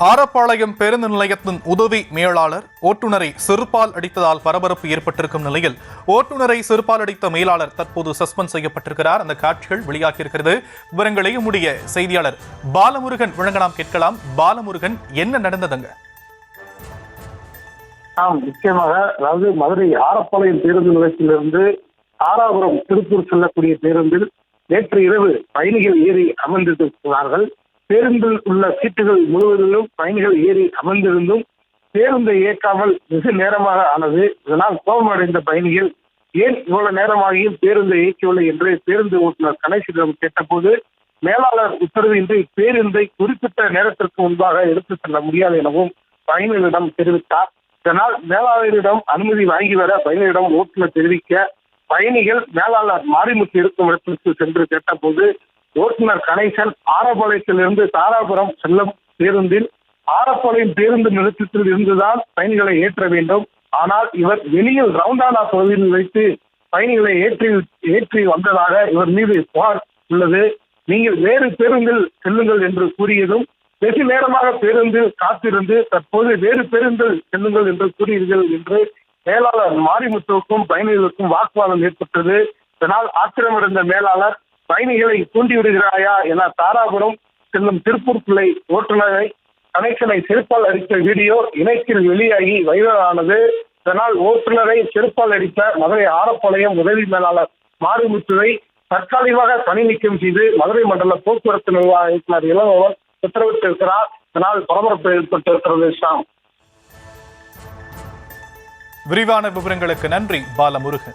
ஆரப்பாளையம் பேருந்து நிலையத்தின் உதவி மேலாளர் ஓட்டுநரை செருப்பால் அடித்ததால் பரபரப்பு ஏற்பட்டிருக்கும் நிலையில் ஓட்டுநரை செருப்பால் அடித்த மேலாளர் தற்போது சஸ்பெண்ட் செய்யப்பட்டிருக்கிறார். அந்த காட்சிகள் வெளியாகியிருக்கிறது. விவரங்களை நம்முடைய செய்தியாளர் பாலமுருகன் வழங்க நாம் கேட்கலாம். பாலமுருகன், என்ன நடந்ததுங்க? நிச்சயமாக, அதாவது மதுரை ஆரப்பாளையம் பேருந்து நிலையத்திலிருந்து தாராபுரம் திருப்பூர் செல்லக்கூடிய பேருந்தில் நேற்று இரவு பயணிகள் ஏறி அமர்ந்திருக்கிறார்கள். பேருந்தில் உள்ள சீட்டுகள் முழுவதிலும் பயணிகள் ஏறி அமர்ந்திருந்தும் பேருந்தை இயக்காமல் வெகு நேரமாக ஆனது. இதனால் கோபமடைந்த பயணிகள் ஏன் இவ்வளவு நேரமாகியும் பேருந்தை இயக்கவில்லை என்று பேருந்து ஓட்டுநர் கணேசனிடம் கேட்டபோது, மேலாளர் உத்தரவின்றி பேருந்தை குறிப்பிட்ட நேரத்திற்கு முன்பாக எடுத்துச் செல்ல முடியாது எனவும் பயணிகளிடம் தெரிவித்தார். இதனால் மேலாளரிடம் அனுமதி வாங்கி வர பயணிகளிடம் ஓட்டுநர் தெரிவிக்க பயணிகள் மேலாளர் மாரிமுத்து இருக்கும் இடத்திற்கு சென்று கேட்டபோது, ஓட்டுநர் கணேசன் ஆரப்பாளையத்திலிருந்து தாராபுரம் செல்லும் பேருந்தில் ஆரப்பாளையம் பேருந்து நிறுத்தத்தில் இருந்துதான் பயணிகளை ஏற்ற வேண்டும். ஆனால் இவர் வெளியில் ரவுண்டானா பகுதியில் வைத்து பயணிகளை ஏற்றி வந்ததாக இவர் மீது புகார் உள்ளது. நீங்கள் வேறு பேருந்தில் செல்லுங்கள் என்று கூறியதும் வெகு நேரமாக பேருந்தில் காத்திருந்து தற்போது வேறு பேருந்தில் செல்லுங்கள் என்று கூறியீர்கள் என்று மேலாளர் மாரிமுத்துவுக்கும் பயணிகளுக்கும் வாக்குவாதம் ஏற்பட்டது. இதனால் ஆத்திரமடைந்த மேலாளர், பயணிகளை தூண்டிவிடுகிறாயா என தாராபுரம் செல்லும் திருப்பூர் பிள்ளை ஓட்டுநரை கணேசனை செருப்பால் அடித்த வீடியோ இணையத்தில் வெளியாகி வைரலானது. இதனால் ஓட்டுநரை செருப்பால் அடித்த மதுரை ஆரப்பாளையம் உதவி மேலாளர் மாரிமுத்துவை தற்காலிகமாக பணி நீக்கம் செய்து மதுரை மண்டல போக்குவரத்து நிர்வாக இயக்குநர் இளங்கோவன் உத்தரவிட்டிருக்கிறார். இதனால் பரபரப்பு ஏற்பட்டிருக்கிறது. விரிவான விவரங்களுக்கு நன்றி பாலமுருகன்.